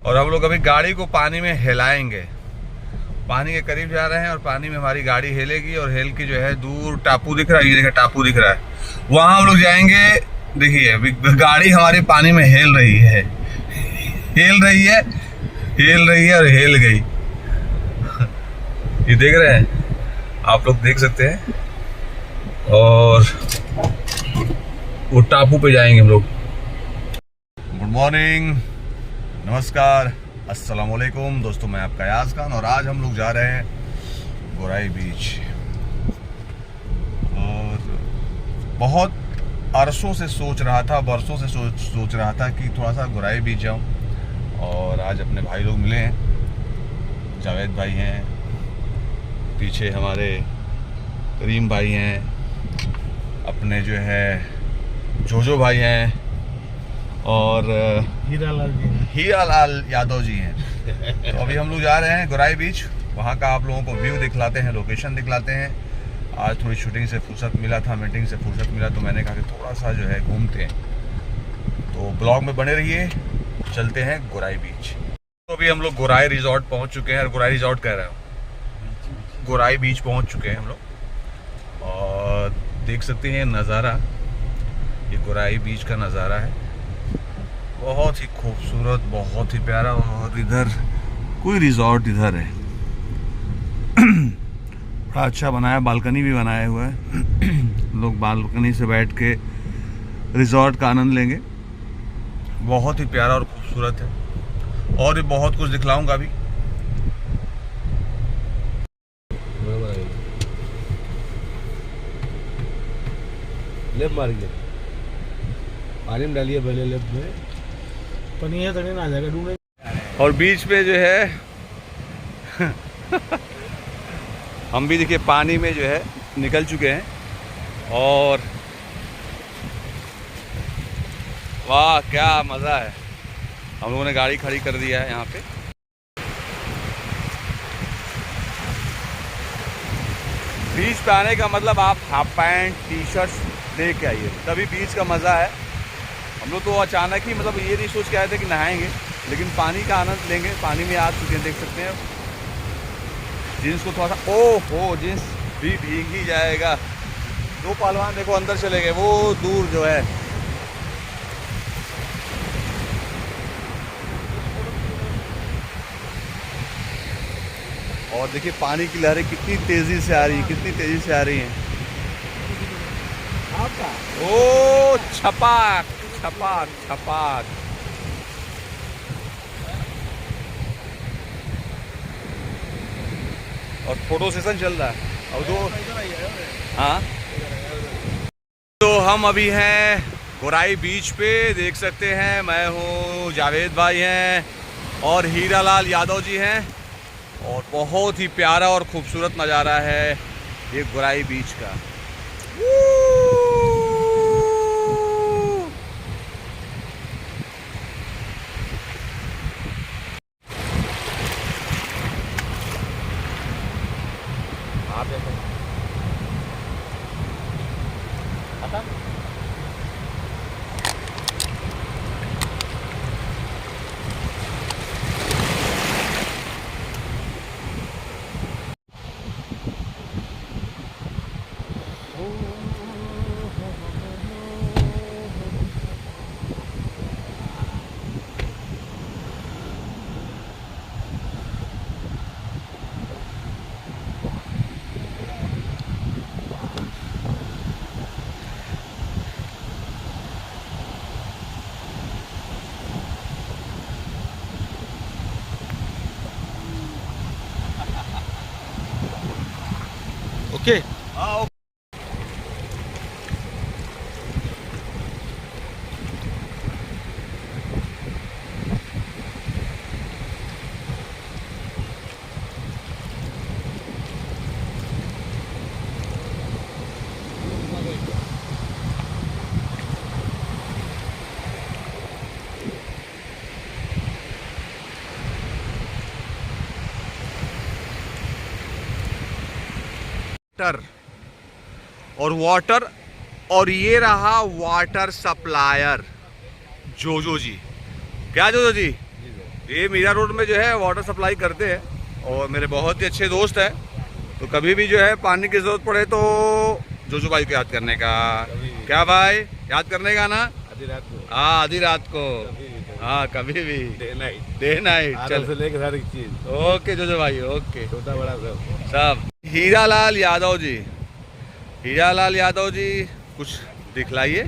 और हम लोग अभी गाड़ी को पानी में हिलाएंगे। पानी के करीब जा रहे हैं और पानी में हमारी गाड़ी हिलेगी और हिल के जो है दूर टापू दिख रहा है, ये देखिए टापू दिख रहा है, वहां हम लोग जाएंगे। देखिए गाड़ी हमारी पानी में हिल रही है, हिल रही है, हिल रही है और हिल गई। ये देख रहे हैं, आप लोग देख सकते हैं। और वो टापू पे जाएंगे हम लोग। गुड मॉर्निंग, नमस्कार, अस्सलाम वालेकुम दोस्तों, मैं आपका याज़ खान और आज हम लोग जा रहे हैं गोराई बीच। और बहुत अरसों से सोच रहा था, बरसों से सोच रहा था कि थोड़ा सा गोराई बीच जाऊं। और आज अपने भाई लोग मिले हैं, जावेद भाई हैं, पीछे हमारे करीम भाई हैं, अपने जो है जोजो भाई हैं और हीरा लाल यादव जी हैं। तो अभी हम लोग जा रहे हैं गोराई बीच, वहाँ का आप लोगों को व्यू दिखलाते हैं, लोकेशन दिखलाते हैं। आज थोड़ी शूटिंग से फुर्सत मिला था, मीटिंग से फुर्सत मिला, तो मैंने कहा कि थोड़ा सा जो है घूमते हैं। तो ब्लॉग में बने रहिए, चलते हैं गोराई बीच। तो अभी हम लोग गोराई रिजॉर्ट पहुँच चुके हैं, और गोराई रिजॉर्ट कह रहा हूँ, गोराई बीच पहुँच चुके हैं हम लोग। और देख सकते हैं नज़ारा, ये गोराई बीच का नज़ारा है, बहुत ही खूबसूरत, बहुत ही प्यारा। और इधर कोई रिजॉर्ट इधर है, बड़ा अच्छा बनाया, बालकनी भी बनाया हुआ है। लोग बालकनी से बैठ के रिजॉर्ट का आनंद लेंगे। बहुत ही प्यारा और खूबसूरत है, और भी बहुत कुछ दिखलाऊंगा अभी। लेफ्ट मारेंगे, पानी में डालिए पहले लेफ्ट में, पनीर तक ना आ जाएगा डूबने। और बीच पे जो है हम भी देखिए पानी में जो है निकल चुके हैं। और वाह क्या मज़ा है। हम लोगों ने गाड़ी खड़ी कर दिया है यहाँ पे। बीच पे आने का मतलब आप हाफ पैंट टी शर्ट ले के आइए, तभी बीच का मज़ा है। हम लोग तो अचानक ही मतलब ये नहीं सोच के आए थे कि नहाएंगे, लेकिन पानी का आनंद लेंगे। पानी में आ चुके हैं, देख सकते हैं। जींस को थोड़ा सा, ओहो जींस भी भीग ही जाएगा। दो पहलवान देखो अंदर चले गए, वो दूर जो है। और देखिए पानी की लहरें कितनी तेजी से आ रही हैं, कितनी तेजी से आ रही हैं। ओ छपाक छपाक छपाक। और फोटो सेशन चल रहा है। और दो, हाँ, तो हम अभी हैं गोराई बीच पे, देख सकते हैं। मैं हूँ, जावेद भाई हैं और हीरा लाल यादव जी हैं। और बहुत ही प्यारा और खूबसूरत नज़ारा है ये गोराई बीच का। आप देखो ओके। हाँ। वाटर और वाटर, और ये रहा वाटर सप्लायर जोजो जी। क्या जोजो जी? ये मीरा रोड में जो है वाटर सप्लाई करते हैं और मेरे बहुत ही अच्छे दोस्त हैं। तो कभी भी जो है पानी की ज़रूरत पड़े तो जोजो भाई को याद करने का। क्या भाई याद करने का ना? आधी रात को, हाँ आधी रात को, हाँ कभी भी, डे नाइट, डे नाइट। चल से लेके हर एक चीज, ओके जोजो भाई, ओके छोटा बड़ा सब। सब। हीरालाल यादव जी, हीरालाल यादव जी कुछ दिखलाइए।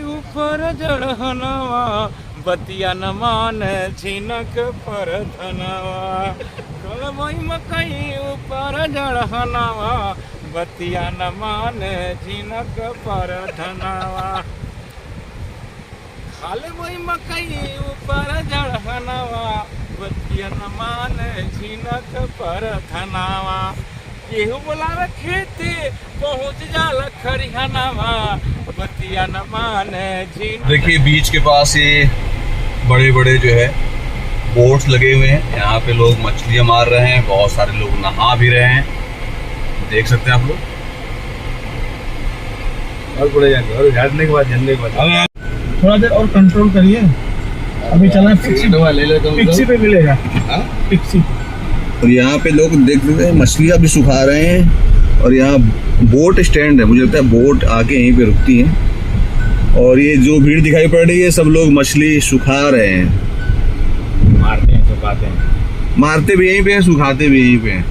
ऊपर जड़हनवा बतिया न मान झिनक पर धनवा, कलबई मकई ऊपर जड़हनवा बतिया न मान झिनक पर धनवा, खाले वही मकई ऊपर जड़हनवा बतिया न मान झिनक पर धनवा, केहू बोला खेते पहुँच जाला खरिहनवा बतिया न माने झिनक। देखिए बीच के पास ये बड़े बड़े जो है बोट्स लगे हुए हैं, यहाँ पे लोग मछलियाँ मार रहे हैं, बहुत सारे लोग नहा भी रहे हैं, देख सकते हैं आप लोग। और पड़े जाएंगे और झाड़ने के बाद झंडे के बाद थोड़ा देर और कंट्रोल करिए। अभी चला पिक्सी दवा ले लो तुम, पिक्सी पे मिलेगा। पिक्सी। और यहाँ पे लोग देख सकते हैं मछलियाँ भी सुखा रहे हैं और यहाँ बोट स्टैंड है, मुझे लगता है बोट आके यहीं पे रुकती है और ये जो भीड़ दिखाई पड़ रही है सब लोग मछली सुखा रहे हैं, मारते हैं सुखाते हैं, मारते भी यहीं पे हैं, सुखाते भी यहीं पे हैं।